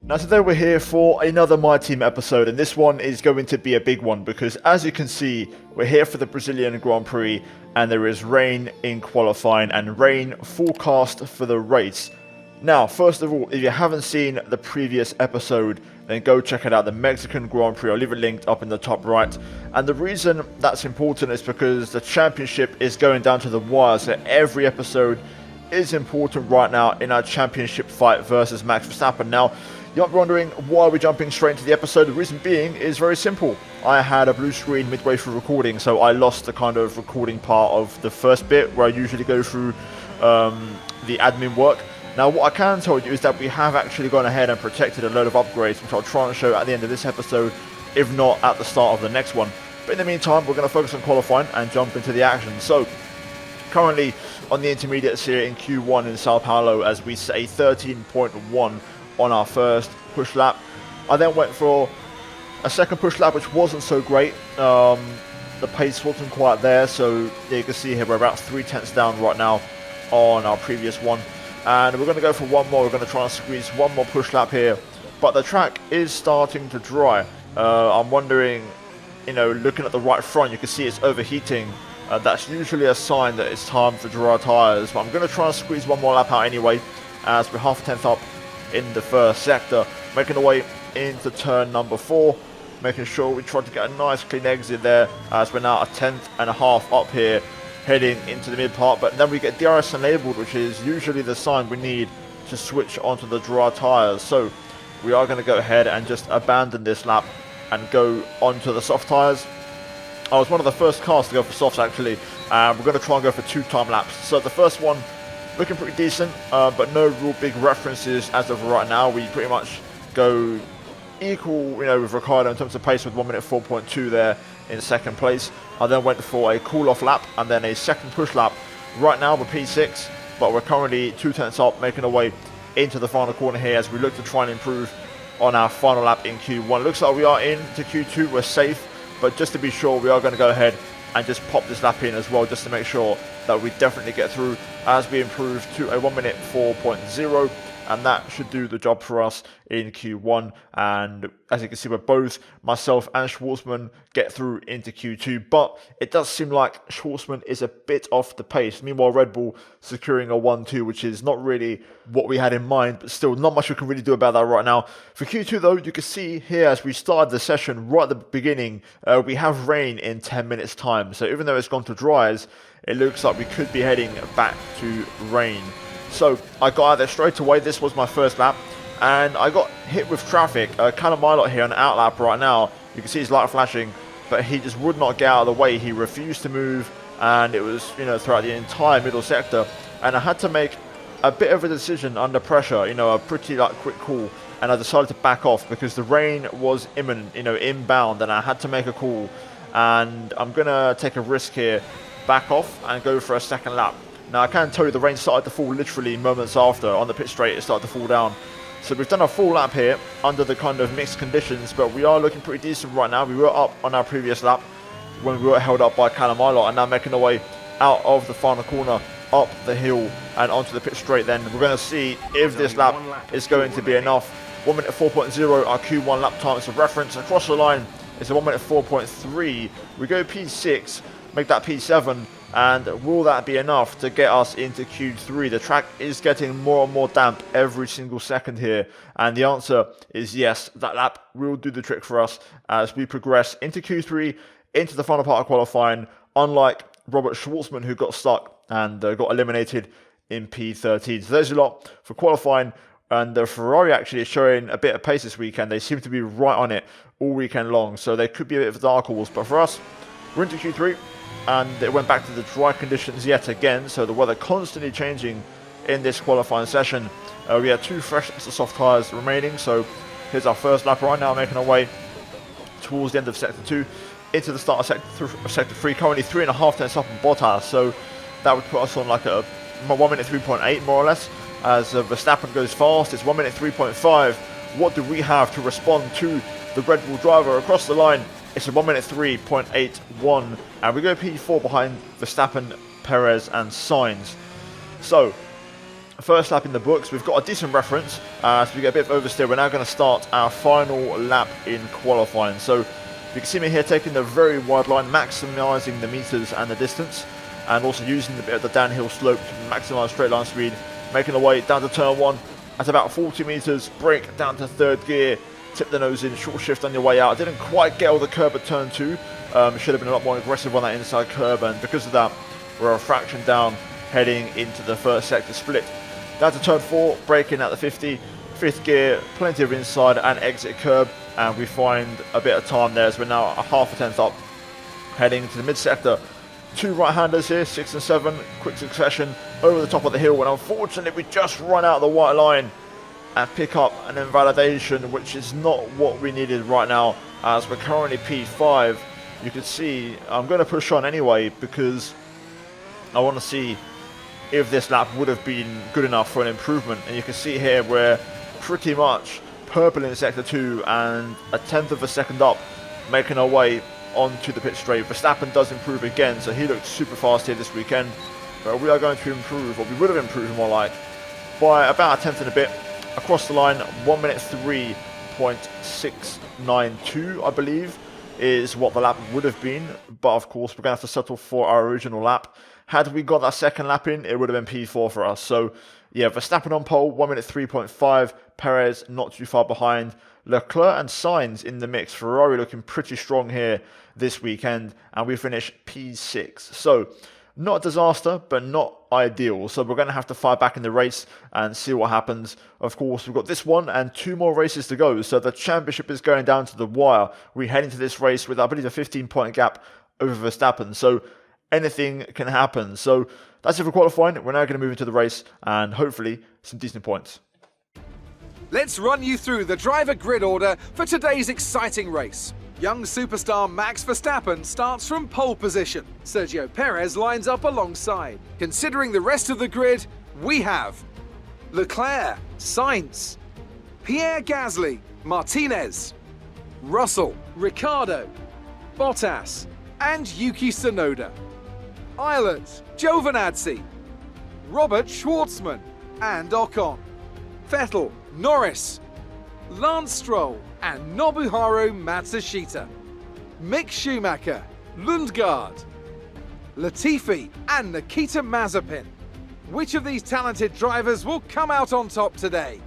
Now today we're here for another My Team episode, and this one is going to be a big one because, as you can see, we're here for the Brazilian Grand Prix and there is rain in qualifying and rain forecast for the race. Now, first of all, if you haven't seen the previous episode, then go check it out, the Mexican Grand Prix. I'll leave it linked up in the top right. And the reason that's important is because the championship is going down to the wire, so every episode is important right now in our championship fight versus Max Verstappen. Now, you might be wondering why we're jumping straight into the episode. The reason being is very simple. I had a blue screen midway through recording, so I lost the kind of recording part of the first bit where I usually go through the admin work. Now, what I can tell you is that we have actually gone ahead and protected a load of upgrades, which I'll try and show at the end of this episode, if not at the start of the next one. But in the meantime, we're going to focus on qualifying and jump into the action. So, currently on the intermediates here in Q1 in Sao Paulo, as we say, 13.1 on our first push lap. I then went for a second push lap, which wasn't so great. The pace wasn't quite there, so you can see here we're about 3/10 down right now on our previous one. And we're going to go for one more. We're going to try and squeeze one more push lap here. But the track is starting to dry. I'm wondering, looking at the right front, you can see it's overheating. That's usually a sign that it's time to dry tyres. But I'm going to try and squeeze one more lap out anyway, as we're half a tenth up in the first sector, making our way into turn number 4, making sure we try to get a nice clean exit there, as we're now a tenth and a half up here, heading into the mid part. But then we get DRS enabled, which is usually the sign we need to switch onto the dry tyres. So we are going to go ahead and just abandon this lap and go onto the soft tyres. I was one of the first cars to go for softs actually. We're going to try and go for 2 time laps. So the first one looking pretty decent, but no real big references as of right now. We pretty much go equal, with Ricciardo in terms of pace, with 1 minute 4.2 there in second place. I then went for a cool-off lap and then a second push lap. Right now we're P6, but we're currently 2/10 up, making our way into the final corner here as we look to try and improve on our final lap in Q1. Looks like we are into Q2, we're safe, but just to be sure, we are going to go ahead and just pop this lap in as well, just to make sure that we definitely get through as we improve to a 1 minute 4.0, and that should do the job for us in Q1. And as you can see, we're both, myself and Schwartzman, get through into Q2, but it does seem like Schwartzman is a bit off the pace. Meanwhile, Red Bull securing a 1-2, which is not really what we had in mind, but still not much we can really do about that right now. For Q2 though, you can see here as we started the session right at the beginning, we have rain in 10 minutes time. So even though it's gone to dries, it looks like we could be heading back to rain. So I got out there straight away. This was my first lap, and I got hit with traffic. Callum Ilott here on the out lap right now. You can see his light flashing, but he just would not get out of the way. He refused to move, and it was, throughout the entire middle sector. And I had to make a bit of a decision under pressure, a pretty quick call, and I decided to back off because the rain was imminent, inbound, and I had to make a call. And I'm gonna take a risk here, back off, and go for a second lap. Now I can tell you the rain started to fall literally moments after. On the pit straight it started to fall down. So we've done a full lap here under the kind of mixed conditions, but we are looking pretty decent right now. We were up on our previous lap when we were held up by Callum Ilott, and now making our way out of the final corner, up the hill and onto the pit straight. Then we're going to see if this lap is going to be enough. 1 minute 4.0, our Q1 lap time is a reference. Across the line it's a 1 minute 4.3. We go P6, make that P7, and will that be enough to get us into Q3? The track is getting more and more damp every single second here, and the answer is yes. That lap will do the trick for us as we progress into Q3, into the final part of qualifying, unlike Robert Schwartzman, who got stuck and got eliminated in P13. So there's a lot for qualifying, and the Ferrari actually is showing a bit of pace this weekend. They seem to be right on it all weekend long, so they could be a bit of a dark horse. But for us, we're into Q3, and it went back to the dry conditions yet again, so the weather constantly changing in this qualifying session. We had 2 fresh soft tyres remaining, so here's our first lap right now, making our way towards the end of Sector 2, into the start of Sector 3, currently 3.5 tenths up on Bottas, so that would put us on like a 1 minute 3.8 more or less. As Verstappen goes fast, it's 1 minute 3.5. What do we have to respond to the Red Bull driver across the line? It's a 1 minute 3.81, and we go P4 behind Verstappen, Perez and Sainz. So first lap in the books. We've got a decent reference, so we get a bit of oversteer. We're now going to start our final lap in qualifying. So you can see me here taking the very wide line, maximising the meters and the distance, and also using the bit of the downhill slope to maximise straight line speed, making the way down to turn 1 at about 40 meters, brake down to 3rd gear, tip the nose in, short shift on your way out. I didn't quite get all the curb at turn 2, should have been a lot more aggressive on that inside curb, and because of that we're a fraction down heading into the first sector split. Down to turn 4, braking at the 50, 5th gear, plenty of inside and exit curb, and we find a bit of time there as we're now a half a tenth up heading into the mid sector. 2 right-handers here, 6 and 7, quick succession over the top of the hill, and unfortunately we just run out of the white line and pick up an invalidation, which is not what we needed right now, as we're currently P5. You can see I'm going to push on anyway because I want to see if this lap would have been good enough for an improvement. And you can see here we're pretty much purple in sector 2 and a tenth of a second up, making our way onto the pit straight. Verstappen does improve again, so he looked super fast here this weekend, but we are going to improve, or we would have improved more like, by about a tenth and a bit across the line. 1 minute 3.692 I believe is what the lap would have been, but of course we're going to have to settle for our original lap. Had we got that second lap in, it would have been P4 for us. So yeah, Verstappen on pole, 1 minute 3.5, Perez not too far behind, Leclerc and Sainz in the mix. Ferrari looking pretty strong here this weekend, and we finish P6. So not a disaster, but not ideal. So we're going to have to fight back in the race and see what happens. Of course, we've got this one and 2 more races to go. So the championship is going down to the wire. We head into this race with, I believe, a 15-point gap over Verstappen. So anything can happen. So that's it for qualifying. We're now going to move into the race and hopefully some decent points. Let's run you through the driver grid order for today's exciting race. Young superstar Max Verstappen starts from pole position. Sergio Perez lines up alongside. Considering the rest of the grid, we have Leclerc, Sainz, Pierre Gasly, Martinez, Russell, Ricciardo, Bottas, and Yuki Tsunoda. Ireland, Giovinazzi, Robert Schwartzman, and Ocon. Vettel, Norris, Lance Stroll, and Nobuharu Matsushita. Mick Schumacher, Lundgaard, Latifi, and Nikita Mazepin. Which of these talented drivers will come out on top today?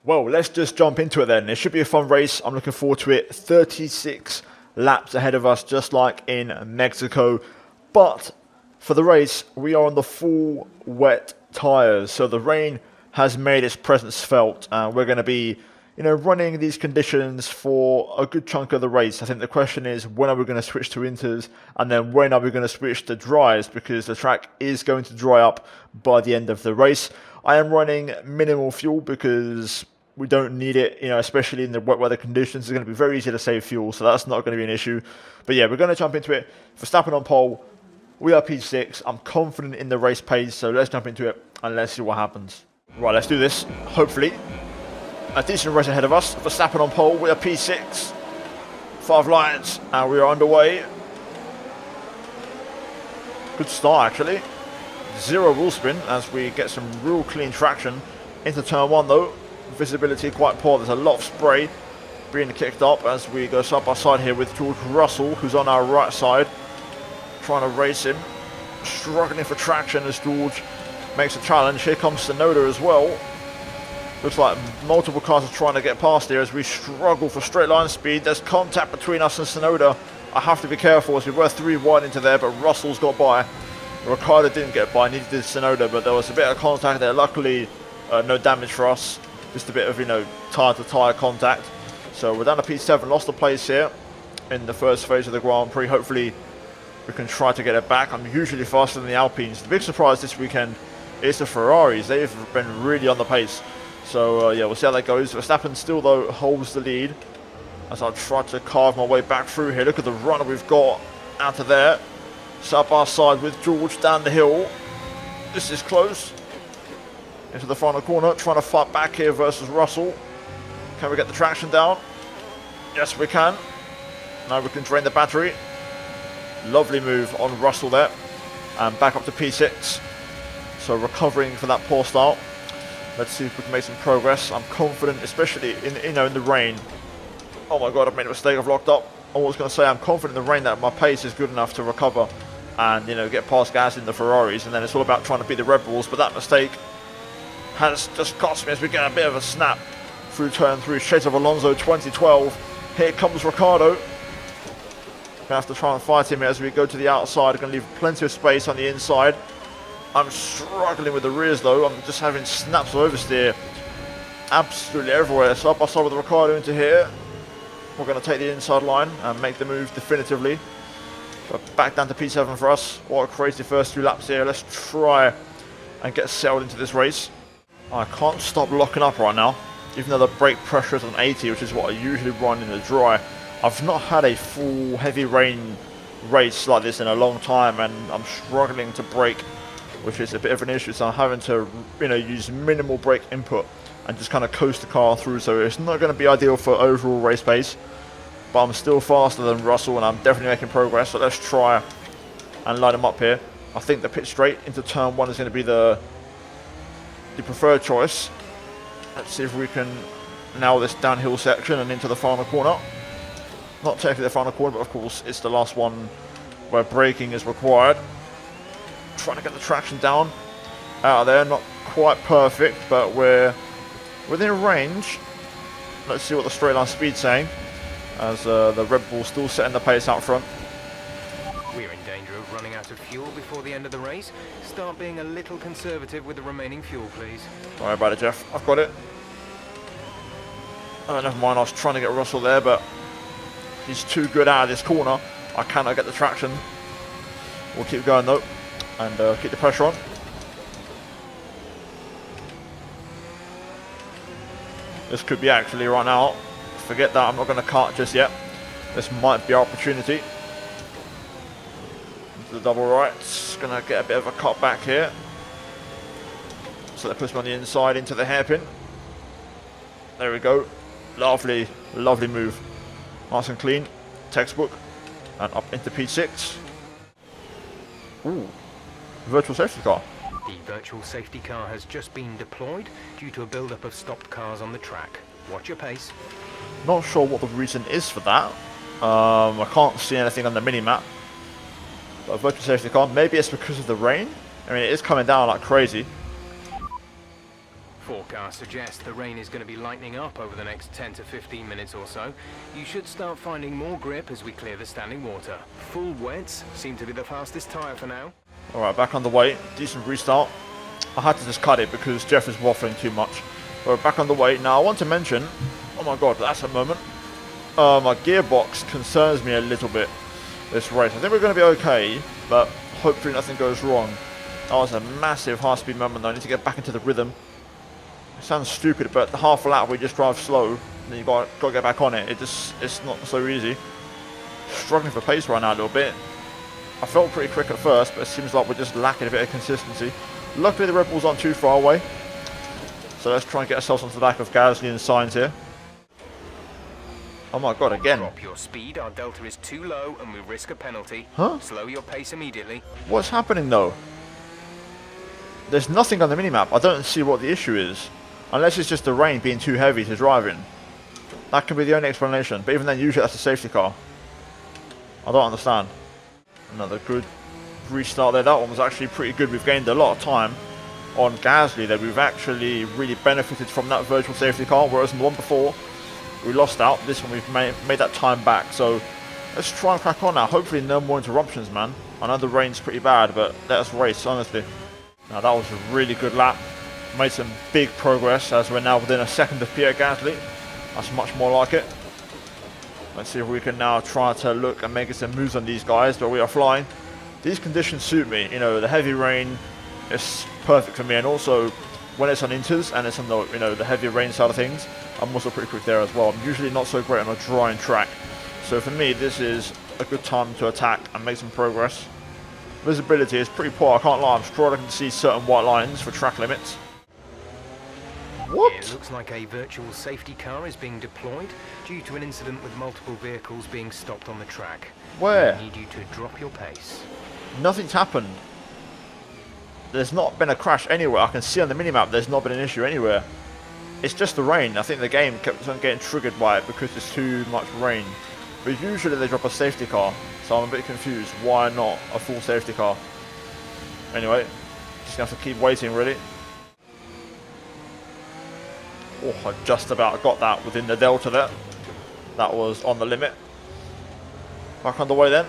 Well, let's just jump into it then. It should be a fun race. I'm looking forward to it. 36 laps ahead of us, just like in Mexico. But for the race, we are on the full wet tyres. So the rain has made its presence felt. We're going to be, running these conditions for a good chunk of the race. I think the question is, when are we going to switch to inters? And then when are we going to switch to dries? Because the track is going to dry up by the end of the race. I am running minimal fuel because we don't need it, especially in the wet weather conditions. It's going to be very easy to save fuel, so that's not going to be an issue. But yeah, we're going to jump into it. Verstappen on pole. We are P6. I'm confident in the race pace, so let's jump into it and let's see what happens. Right, let's do this. Hopefully, a decent race ahead of us. Verstappen on pole. We are P6. 5 lines, and we are underway. Good start, actually. 0 wheel spin as we get some real clean traction into turn 1, though. Visibility quite poor. There's a lot of spray being kicked up as we go side by side here with George Russell, who's on our right side, trying to race him, struggling for traction as George makes a challenge. Here comes Tsunoda as well. Looks like multiple cars are trying to get past here as we struggle for straight line speed. There's contact between us and Tsunoda. I have to be careful as we were 3 wide into there, but Russell's got by. Ricciardo didn't get by, neither did Tsunoda, but there was a bit of contact there. Luckily, no damage for us. Just a bit of, tyre-to-tyre contact. So we're down to P7, lost the place here in the first phase of the Grand Prix. Hopefully we can try to get it back. I'm usually faster than the Alpines. The big surprise this weekend is the Ferraris. They've been really on the pace. So yeah, we'll see how that goes. Verstappen still, though, holds the lead as I try to carve my way back through here. Look at the run we've got out of there. Side by side with George down the hill. This is close. Into the final corner, trying to fight back here versus Russell. Can we get the traction down? Yes, we can. Now we can drain the battery. Lovely move on Russell there. And back up to P6. So recovering from that poor start. Let's see if we can make some progress. I'm confident, especially in the rain. Oh my god, I've made a mistake. I've locked up. I was going to say I'm confident in the rain that my pace is good enough to recover and get past Gasly in the Ferraris, and then it's all about trying to beat the Red Bulls. But that mistake has just cost me as we get a bit of a snap through turn 3. Shades of Alonso 2012. Here comes Ricciardo. Gonna have to try and fight him as we go to the outside. Gonna leave plenty of space on the inside. I'm struggling with the rears though. I'm just having snaps of oversteer absolutely everywhere. So up I start with Ricciardo into here. We're going to take the inside line and make the move definitively. But back down to P7 for us. What a crazy first 2 laps here. Let's try and get settled into this race. I can't stop locking up right now. Even though the brake pressure is on 80, which is what I usually run in the dry. I've not had a full heavy rain race like this in a long time, and I'm struggling to brake, which is a bit of an issue. So I'm having to use minimal brake input and just kind of coast the car through. So it's not going to be ideal for overall race pace, but I'm still faster than Russell and I'm definitely making progress. So let's try and line him up here. I think the pit straight into turn 1 is going to be the preferred choice. Let's see if we can nail this downhill section and into the final corner. Not technically the final corner, but of course it's the last one where braking is required. Trying to get the traction down out of there. Not quite perfect, but we're within range. Let's see what the straight line speed's saying, as the Red Bull still setting the pace out front. We're in danger of running out of fuel before the end of the race. Start being a little conservative with the remaining fuel, please. Don't worry about it, Jeff. I've got it. Oh, never mind. I was trying to get Russell there, but he's too good out of this corner. I cannot get the traction. We'll keep going though, and keep the pressure on. This could be actually right now. Forget that, I'm not going to kart just yet. This might be our opportunity. Into the double right. Going to get a bit of a cut back here. So that puts me on the inside into the hairpin. There we go. Lovely, lovely move. Nice and clean. Textbook. And up into P6. Ooh. Virtual safety car. The virtual safety car has just been deployed due to a build-up of stopped cars on the track. Watch your pace. Not sure what the reason is for that. I can't see anything on the mini-map. But a virtual safety car, maybe it's because of the rain? I mean, it is coming down like crazy. Forecast suggests the rain is going to be lightening up over the next 10 to 15 minutes or so. You should start finding more grip as we clear the standing water. Full wets seem to be the fastest tyre for now. Alright, back on the way. Decent restart. I had to just cut it because Jeff is waffling too much. We're back on the way. Now, I want to mention... Oh my god, that's a moment. My gearbox concerns me a little bit this race. I think we're going to be okay, but hopefully nothing goes wrong. That was a massive high-speed moment, though. I need to get back into the rhythm. It sounds stupid, but the half a lap we just drive slow, and then you got to get back on it. It's not so easy. Struggling for pace right now a little bit. I felt pretty quick at first, but it seems like we're just lacking a bit of consistency. Luckily the Red Bulls aren't too far away. So let's try and get ourselves onto the back of Gasly and Sainz here. Oh my god, again. Drop your speed, our delta is too low and we risk a penalty. Huh? Slow your pace immediately. What's happening though? There's nothing on the minimap. I don't see what the issue is. Unless it's just the rain being too heavy to drive in. That can be the only explanation. But even then, usually that's a safety car. I don't understand. Another good restart there. That one was actually pretty good. We've gained a lot of time on Gasly there. We've actually really benefited from that virtual safety car, whereas in the one before we lost out. This one we've made that time back. So let's try and crack on now. Hopefully no more interruptions, man. I know the rain's pretty bad, but let us race, honestly. Now that was a really good lap. Made some big progress as we're now within a second of Pierre Gasly. That's much more like it. Let's see if we can now try to look and make some moves on these guys, but we are flying. These conditions suit me. You know, the heavy rain is perfect for me, and also when it's on inters and it's on the the heavy rain side of things, I'm also pretty quick there as well. I'm usually not so great on a drying track, so for me this is a good time to attack and make some progress. Visibility is pretty poor, I can't lie. I'm struggling to see certain white lines for track limits. What? It looks like a virtual safety car is being deployed due to an incident with multiple vehicles being stopped on the track. Where? I need you to drop your pace. Nothing's happened. there's not been a crash anywhere. I can see on the minimap there's not been an issue anywhere. It's just the rain. I think the game kept on getting triggered by it because there's too much rain. But usually they drop a safety car, so I'm a bit confused. Why not a full safety car? Anyway, just gonna have to keep waiting really. Oh, I just about got that within the delta there. That was on the limit. Back on the way then.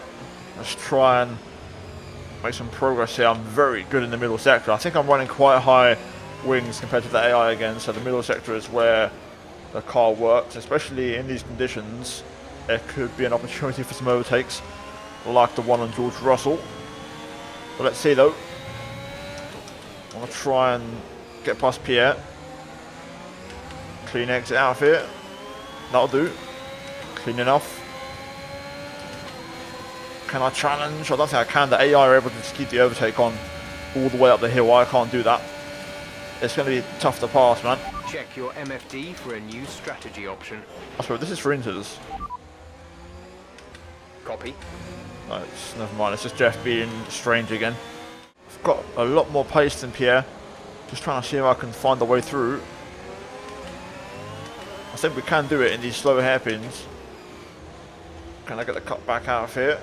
Let's try and make some progress here. I'm very good in the middle sector. I think I'm running quite high wings compared to the AI again, so the middle sector is where the car works, especially in these conditions. There could be an opportunity for some overtakes like the one on George Russell, but let's see though. I'm going to try and get past Pierre. Clean exit out of here, that'll do. Clean enough. Can I challenge? I don't think I can. The AI are able to just keep the overtake on all the way up the hill. I can't do that. It's going to be tough to pass, man. Check your MFD for a new strategy option. I swear, this is for Inters. Copy. No, never mind. It's just Jeff being strange again. I've got a lot more pace than Pierre. Just trying to see if I can find the way through. I think we can do it in these slow hairpins. Can I get the cut back out of here?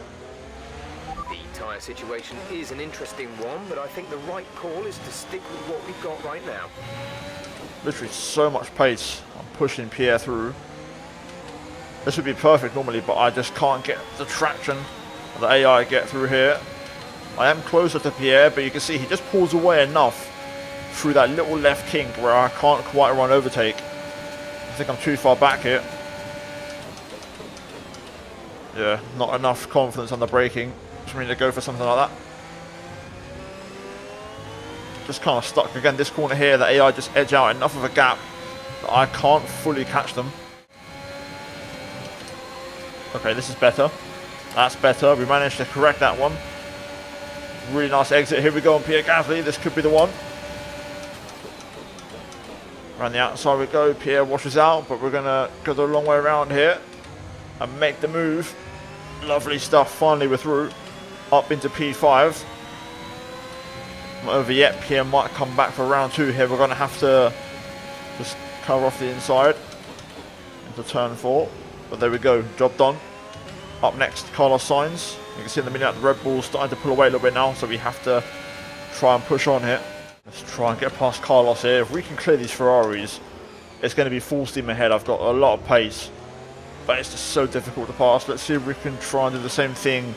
The tyre situation is an interesting one, but I think the right call is to stick with what we've got right now. Literally so much pace. I'm pushing Pierre through. This would be perfect normally, but I just can't get the traction of the AI get through here. I am closer to Pierre, but you can see he just pulls away enough through that little left kink where I can't quite run overtake. I think I'm too far back here. Yeah, not enough confidence on the braking for me to go for something like that. Just kind of stuck. Again, this corner here, the AI just edge out enough of a gap that I can't fully catch them. Okay, this is better. That's better. We managed to correct that one. Really nice exit. Here we go on Pierre Gasly. This could be the one. Around the outside we go. Pierre washes out, but we're going to go the long way around here and make the move. Lovely stuff. Finally we're through. Up into P5. Not over yet. Pierre might come back for round 2 here. We're going to have to just cover off the inside into turn 4. But there we go. Job done. Up next, Carlos Sainz. You can see in the minute the Red Bull's starting to pull away a little bit now, so we have to try and push on here. Let's try and get past Carlos here. If we can clear these Ferraris, it's going to be full steam ahead. I've got a lot of pace, but it's just so difficult to pass. Let's see if we can try and do the same thing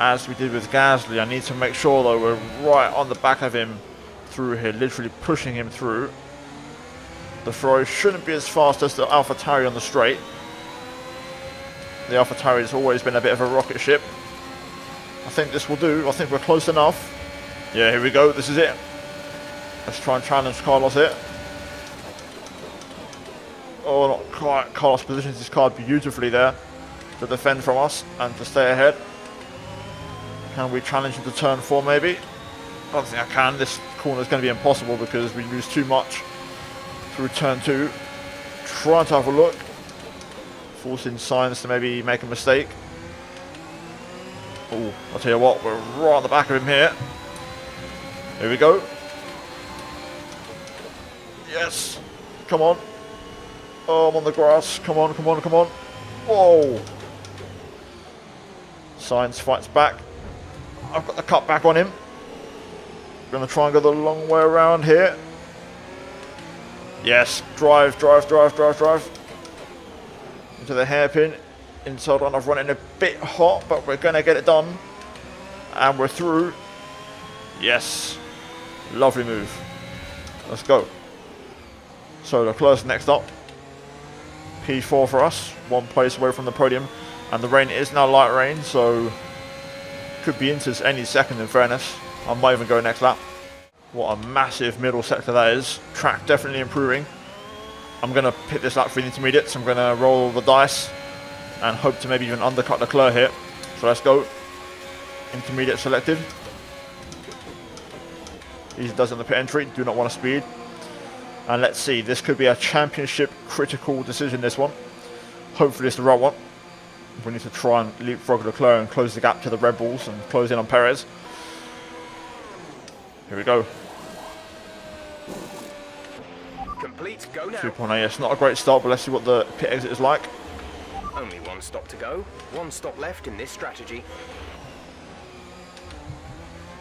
as we did with Gasly. I need to make sure though we're right on the back of him through here, literally pushing him through. The Ferrari shouldn't be as fast as the AlphaTauri on the straight. The AlphaTauri has always been a bit of a rocket ship. I think this will do. I think we're close enough. Yeah, here we go. This is it. Let's try and challenge Carlos here. Oh, not quite. Carlos positions his car beautifully there to defend from us and to stay ahead. Can we challenge him to turn 4 maybe? I don't think I can. This corner is going to be impossible because we lose too much through turn 2. Trying to have a look. Forcing Sainz to maybe make a mistake. Oh, I'll tell you what, we're right on the back of him here. Here we go. Yes. Come on. Oh, I'm on the grass. Come on, come on, come on. Whoa. Sainz fights back. I've got the cut back on him. Going to try and go the long way around here. Yes. Drive, drive, drive, drive, drive. Into the hairpin. Inside on, I've run in a bit hot, but we're going to get it done. And we're through. Yes. Lovely move. Let's go. So Leclerc's next up. P4 for us. 1 place away from the podium. And the rain is now light rain, so could be into any second in fairness. I might even go next lap. What a massive middle sector that is. Track definitely improving. I'm going to pit this lap for the intermediates. I'm going to roll the dice and hope to maybe even undercut Leclerc here. So let's go. Intermediate selected. Easy does on the pit entry. Do not want to speed. And let's see. This could be a championship critical decision, this one. Hopefully it's the right one. We need to try and leapfrog Leclerc and close the gap to the Red Bulls and close in on Perez. Here we go. Complete, go now. 2.8, it's not a great start, but let's see what the pit exit is like. Only one stop to go. One stop left in this strategy.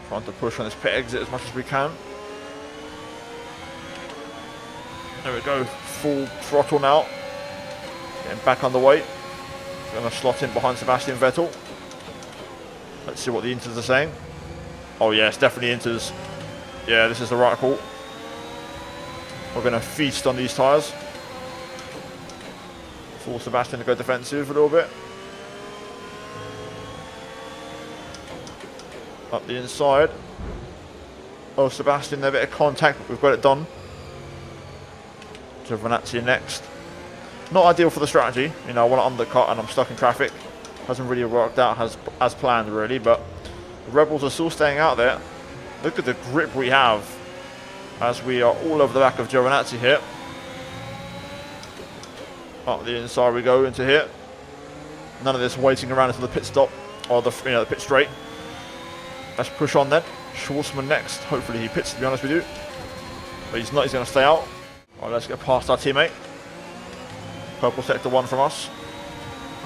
Trying to push on this pit exit as much as we can. There we go, full throttle now. Getting back underway. Going to slot in behind Sebastian Vettel. Let's see what the Inters are saying. Oh yeah, it's definitely Inters. Yeah, this is the right call. We're going to feast on these tyres. Force Sebastian to go defensive a little bit. Up the inside. Oh, Sebastian, a bit of contact, but we've got it done. Giovinazzi next. Not ideal for the strategy. You know, I want to undercut and I'm stuck in traffic. Hasn't really worked out as planned, really, but the Rebels are still staying out there. Look at the grip we have as we are all over the back of Giovinazzi here. Up the inside we go into here. None of this waiting around until the pit stop or the the pit straight. Let's push on then. Schwarzman next. Hopefully he pits, to be honest with you. But he's not, he's going to stay out. Alright, let's get past our teammate. Purple sector 1 from us.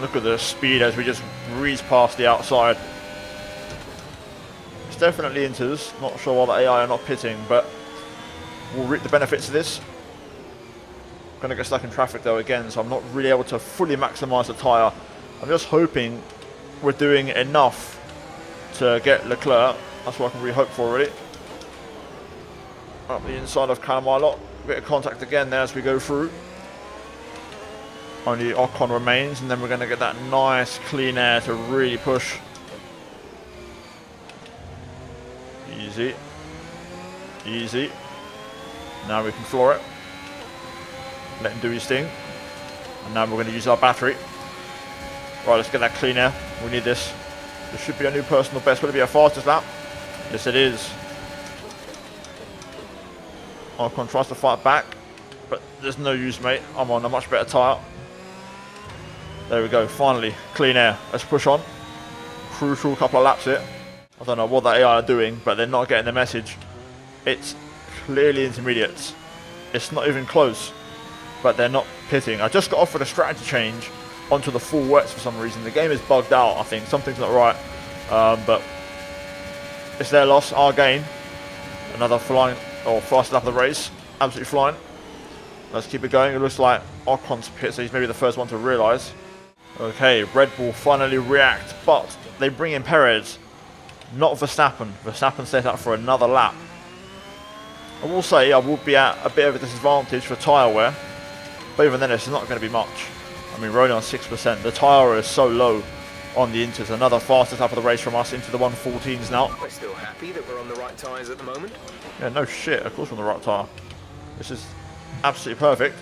Look at the speed as we just breeze past the outside. It's definitely Inters. Not sure why the AI are not pitting, but we'll reap the benefits of this. Going to get stuck in traffic though again, so I'm not really able to fully maximise the tyre. I'm just hoping we're doing enough to get Leclerc. That's what I can really hope for, really. Up the inside of Calamarlot. Bit of contact again there as we go through. Only Ocon remains, and then we're going to get that nice clean air to really push. Easy. Easy. Now we can floor it. Let him do his thing. And now we're going to use our battery. Right, let's get that clean air. We need this. This should be a new personal best. Will it be our fastest lap? Yes, it is. Ocon tries to fight back, but there's no use, mate. I'm on a much better tyre. There we go, finally, clean air. Let's push on. Crucial couple of laps here. I don't know what the AI are doing, but they're not getting the message. It's clearly intermediates. It's not even close, but they're not pitting. I just got offered a strategy change onto the full wets for some reason. The game is bugged out, I think. Something's not right. But it's their loss, our gain. Another flying, or fast lap of the race. Absolutely flying. Let's keep it going. It looks like Ocon's pit, so he's maybe the first one to realise. Okay, Red Bull finally react, but they bring in Perez, not Verstappen. Verstappen set up for another lap. I will say I will be at a bit of a disadvantage for tyre wear, but even then it's not going to be much. I mean, we're only on 6%. The tyre is so low on the Inters. Another fastest lap of the race from us into the 114s now. We're still happy that we're on the right tyres at the moment. Yeah, no shit. Of course we're on the right tyre. This is absolutely perfect.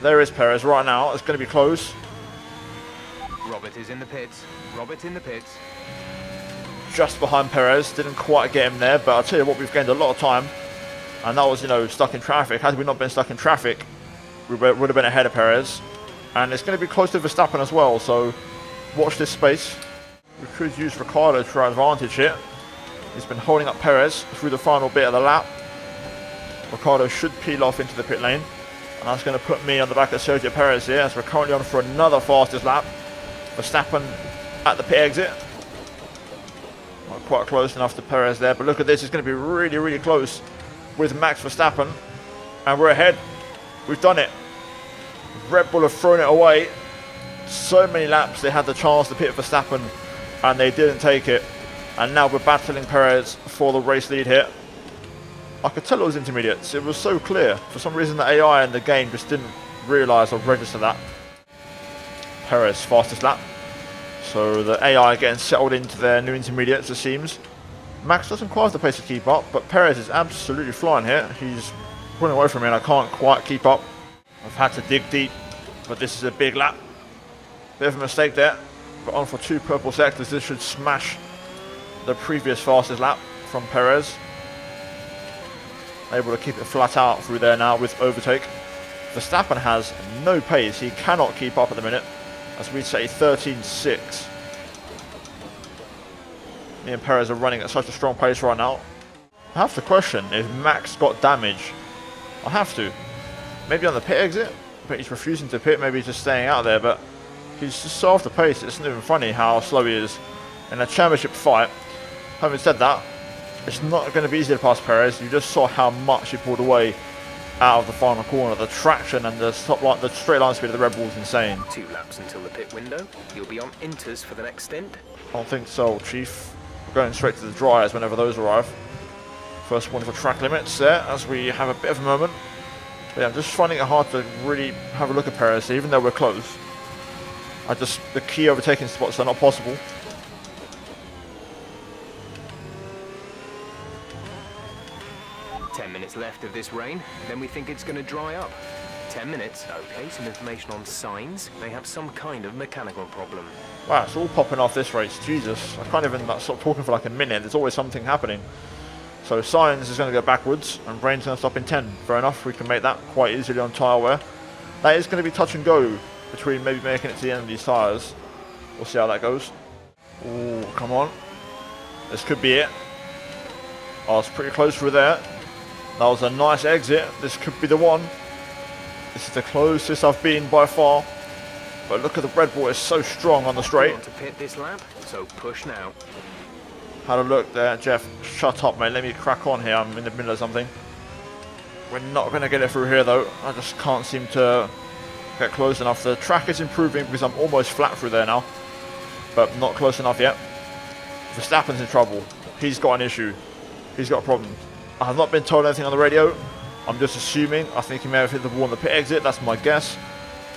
There is Perez right now. It's going to be close. Robert is in the pits. Robert in the pits. Just behind Perez. Didn't quite get him there, but I'll tell you what, we've gained a lot of time. And that was, you know, stuck in traffic. Had we not been stuck in traffic, we would have been ahead of Perez. And it's going to be close to Verstappen as well, so watch this space. We could use Ricciardo to our advantage here. He's been holding up Perez through the final bit of the lap. Ricciardo should peel off into the pit lane. And that's going to put me on the back of Sergio Perez here, as we're currently on for another fastest lap. Verstappen at the pit exit. Not quite close enough to Perez there, but look at this. It's going to be really, really close with Max Verstappen. And we're ahead. We've done it. Red Bull have thrown it away. So many laps they had the chance to pit Verstappen and they didn't take it. And now we're battling Perez for the race lead here. I could tell it was intermediates. It was so clear. For some reason the AI in the game just didn't realise or register that. Perez fastest lap. So the AI getting settled into their new intermediates, it seems. Max doesn't quite have the pace to keep up, but Perez is absolutely flying here. He's running away from me and I can't quite keep up. I've had to dig deep, but this is a big lap. Bit of a mistake there, but on for 2 purple sectors. This should smash the previous fastest lap from Perez. Able to keep it flat out through there now with overtake. Verstappen has no pace. He cannot keep up at the minute. As we'd say, 13.6. Me and Perez are running at such a strong pace right now. I have to question if Max got damage. I have to. Maybe on the pit exit, but he's refusing to pit. Maybe he's just staying out there, but he's just so off the pace. It's not even funny how slow he is in a championship fight. Having said that, it's not going to be easy to pass Perez. You just saw how much he pulled away out of the final corner. The traction and the the straight line speed of the Red Bull is insane. 2 laps until the pit window. You'll be on inters for the next stint. I don't think so, Chief. We're going straight to the dryers whenever those arrive. First warning for track limits there as we have a bit of a moment. But yeah, I'm just finding it hard to really have a look at Perez, even though we're close. The key overtaking spots are not possible. Minutes left of this rain, then we think it's going to dry up. 10 minutes. Okay, some information on signs. They have some kind of mechanical problem. Wow, it's all popping off this race. Jesus, I can't even stop talking for like a minute. There's always something happening. So Sainz is going to go backwards and Rain's going to stop in 10. Fair enough, we can make that quite easily on tyre wear. That is going to be touch and go between maybe making it to the end of these tyres. We'll see how that goes. Oh, come on. This could be it. Oh, it's pretty close through there. That was a nice exit. This could be the one. This is the closest I've been by far. But look at the Red Bull, it's so strong on the straight. Want to pit this lap, so push now. Had a look there, Jeff. Shut up, mate. Let me crack on here. I'm in the middle of something. We're not going to get it through here, though. I just can't seem to get close enough. The track is improving because I'm almost flat through there now. But not close enough yet. Verstappen's in trouble. He's got an issue. He's got a problem. I have not been told anything on the radio. I'm just assuming. I think he may have hit the wall on the pit exit. That's my guess.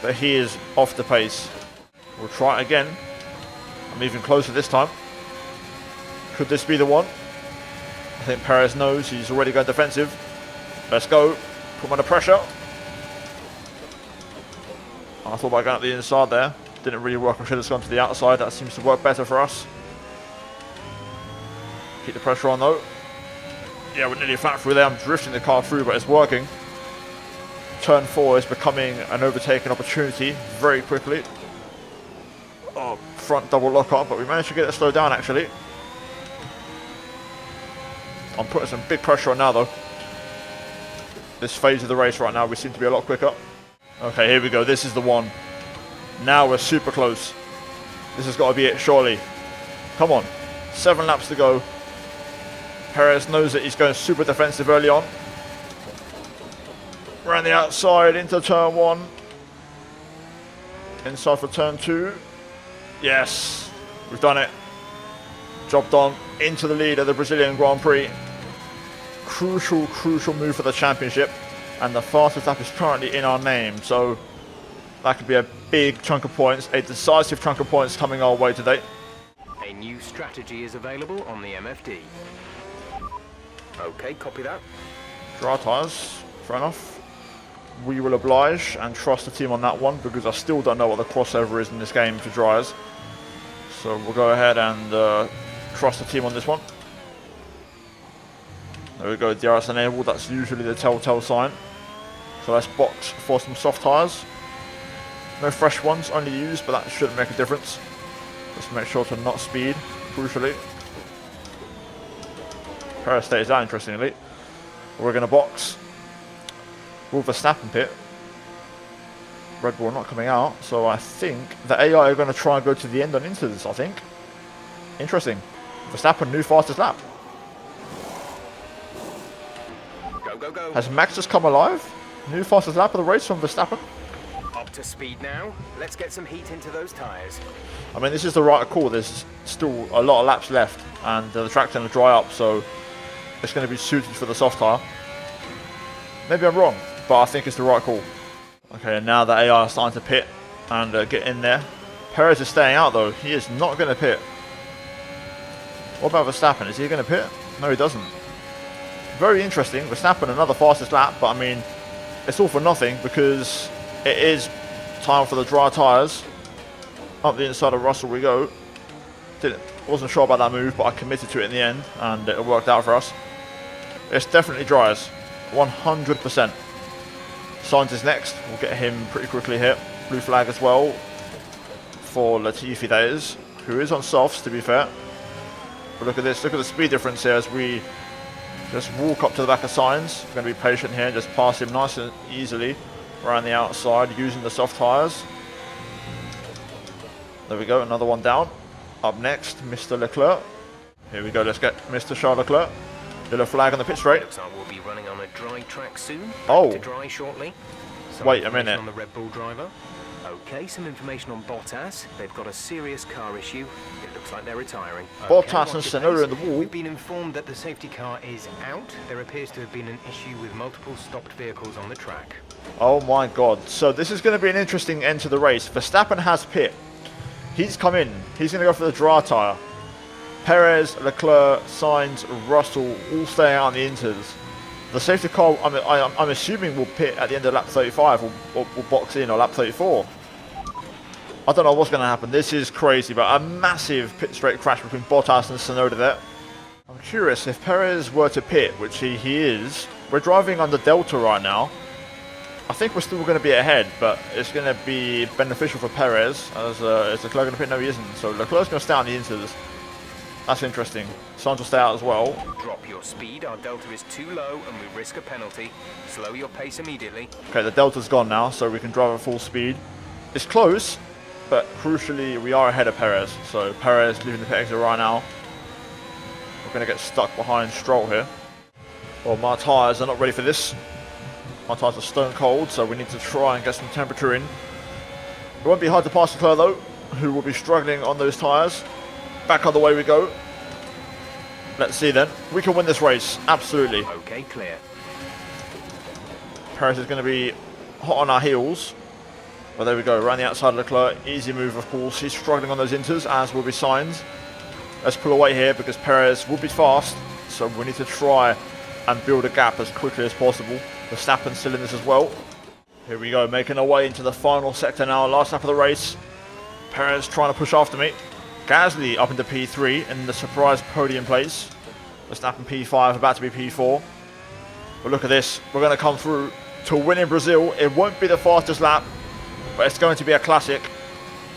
But he is off the pace. We'll try it again. I'm even closer this time. Could this be the one? I think Perez knows he's already going defensive. Let's go. Put him under pressure. I thought about going up the inside there. Didn't really work. I should have gone to the outside. That seems to work better for us. Keep the pressure on though. Yeah, we're nearly flat through there. I'm drifting the car through, but it's working. Turn 4 is becoming an overtaking opportunity very quickly. Oh, front double lock up, but we managed to get it slowed down actually. I'm putting some big pressure on now though. This phase of the race right now, we seem to be a lot quicker. Okay, here we go. This is the one. Now we're super close. This has got to be it, surely. Come on. 7 laps to go. Perez knows that he's going super defensive early on. Around the outside into turn 1. Inside for turn 2. Yes, we've done it. Job done. Into the lead of the Brazilian Grand Prix. Crucial move for the championship. And the fastest lap is currently in our name. So that could be a big chunk of points. A decisive chunk of points coming our way today. A new strategy is available on the MFD. Okay, copy that. Dry tyres, fair enough. We will oblige and trust the team on that one because I still don't know what the crossover is in this game for dryers. So we'll go ahead and trust the team on this one. There we go, DRS enabled, that's usually the telltale sign. So let's box for some soft tyres. No fresh ones, only used, but that shouldn't make a difference. Just make sure to not speed, crucially. Perez stays out, interestingly. We're going to box. Will Verstappen pit? Red Bull not coming out, so I think the AI are going to try and go to the end on inters, I think. Interesting. Verstappen, new fastest lap. Go. Has Max just come alive? New fastest lap of the race from Verstappen. Up to speed now. Let's get some heat into those tyres. I mean, this is the right call. There's still a lot of laps left, and the track's going to dry up, so it's going to be suited for the soft tyre. Maybe I'm wrong, but I think it's the right call. Okay, now the AI is starting to pit and get in there. Perez is staying out, though. He is not going to pit. What about Verstappen? Is he going to pit? No, he doesn't. Very interesting. Verstappen, another fastest lap, but I mean, it's all for nothing because it is time for the dry tyres. Up the inside of Russell we go. Wasn't sure about that move, but I committed to it in the end, and it worked out for us. It's definitely dryers, 100%. Sainz is next. We'll get him pretty quickly here. Blue flag as well for Latifi, that is, who is on softs, to be fair. But look at this. Look at the speed difference here as we Just walk up to the back of Sainz. Going to be patient here. Just pass him nice and easily around the outside using the soft tyres. There we go. Another one down. Up next, Mr. Leclerc. Here we go. Let's get Mr. Charles Leclerc. Little flag on the pit straight. Looks like we'll be running on a dry track soon. Oh. To dry shortly. Some Wait a information minute. On the Red Bull driver. Okay, some information on Bottas. They've got a serious car issue. It looks like they're retiring. Bottas watch and your Tsunoda pace. in the wall. We've been informed that the safety car is out. There appears to have been an issue with multiple stopped vehicles on the track. Oh my god. So this is going to be an interesting end to the race. Verstappen has pit. He's come in. He's going to go for the dry tyre. Perez, Leclerc, Sainz, Russell all staying out on the inters. The safety car, I'm assuming, will pit at the end of lap 35 or box in, or lap 34. I don't know what's going to happen. This is crazy, but a massive pit straight crash between Bottas and Tsunoda there. I'm curious, if Perez were to pit, which he is, we're driving under Delta right now. I think we're still going to be ahead, but it's going to be beneficial for Perez. Is Leclerc going to pit? No, he isn't. So Leclerc's going to stay on the inters. That's interesting. Sainz will stay out as well. Drop your speed. Our delta is too low and we risk a penalty. Slow your pace immediately. Okay, the delta's gone now, so we can drive at full speed. It's close, but crucially, we are ahead of Perez. So Perez leaving the pit exit right now. We're going to get stuck behind Stroll here. Well, my tyres are not ready for this. My tyres are stone cold, so we need to try and get some temperature in. It won't be hard to pass Leclerc though, who will be struggling on those tyres. Back on the way we go. Let's see then. We can win this race, absolutely. Okay, clear. Perez is going to be hot on our heels. Well, there we go, around the outside of Leclerc. Easy move, of course. He's struggling on those inters, as will be Sainz. Let's pull away here because Perez will be fast, so we need to try and build a gap as quickly as possible. Verstappen still in this as well. Here we go, making our way into the final sector now. Last lap of the race. Perez trying to push after me. Gasly up into P3 in the surprise podium place. Verstappen P5, about to be P4. But look at this. We're going to come through to win in Brazil. It won't be the fastest lap, but it's going to be a classic.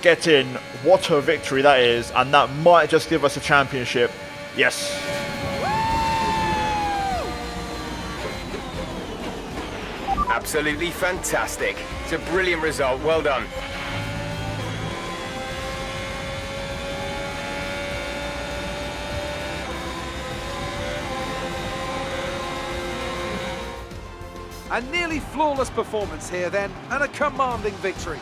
Get in. What a victory that is. And that might just give us a championship. Yes. Absolutely fantastic. It's a brilliant result. Well done. A nearly flawless performance here then, and a commanding victory.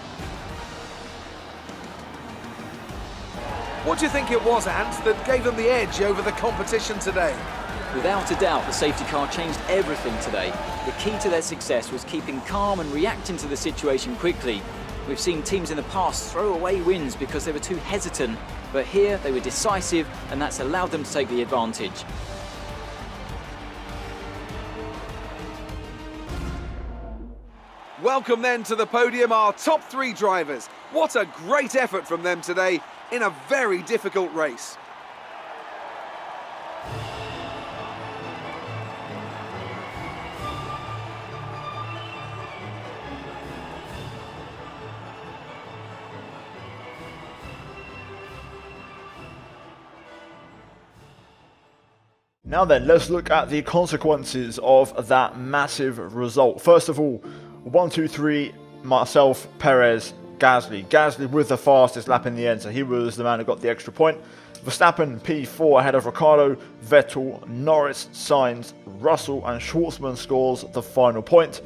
What do you think it was, Ant, that gave them the edge over the competition today? Without a doubt, the safety car changed everything today. The key to their success was keeping calm and reacting to the situation quickly. We've seen teams in the past throw away wins because they were too hesitant, but here they were decisive, and that's allowed them to take the advantage. Welcome then to the podium, our top three drivers. What a great effort from them today in a very difficult race. Now then, let's look at the consequences of that massive result. First of all, 1, 2, 3, myself, Perez, Gasly. Gasly with the fastest lap in the end, so he was the man who got the extra point. Verstappen P4 ahead of Ricciardo, Vettel, Norris, Sainz, Russell and Schwartzman scores the final point.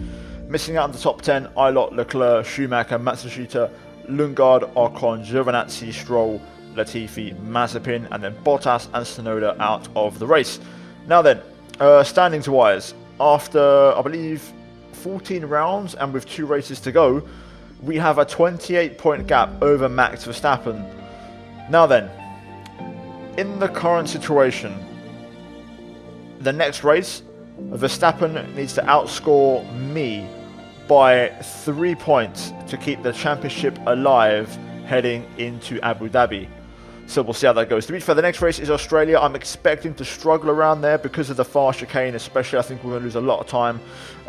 Missing out on the top 10, Ilott, Leclerc, Schumacher, Matsushita, Lundgaard, Ocon, Giovinazzi, Stroll, Latifi, Mazepin, and then Bottas and Tsunoda out of the race. Now then, standings wise, after I believe 14 rounds and with 2 races to go, we have a 28-point gap over Max Verstappen. Now then, in the current situation, the next race, Verstappen needs to outscore me by 3 points to keep the championship alive heading into Abu Dhabi. So we'll see how that goes. To be fair, the next race is Australia. I'm expecting to struggle around there because of the fast chicane, especially. I think we're going to lose a lot of time.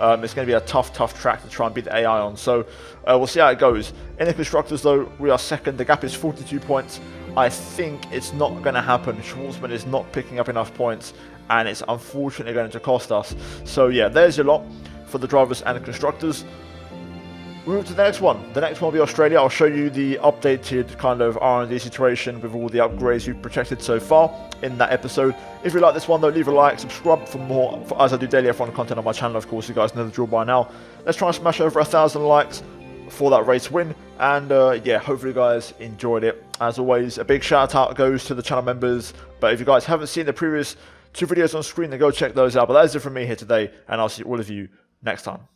It's going to be a tough track to try and beat the AI on. So we'll see how it goes. In the constructors, though, we are second. The gap is 42 points. I think it's not going to happen. Schwartzman is not picking up enough points, and it's unfortunately going to cost us. So yeah, there's your lot for the drivers and constructors. We move to the next one. The next one will be Australia. I'll show you the updated kind of R&D situation with all the upgrades we've protected so far in that episode. If you like this one though, leave a like, subscribe for more, as I do daily F1 content on my channel. Of course, you guys know the drill by now. Let's try and smash over 1,000 likes for that race win. And yeah, hopefully you guys enjoyed it. As always, a big shout out goes to the channel members. But if you guys haven't seen the previous 2 videos on screen, then go check those out. But that is it from me here today, and I'll see all of you next time.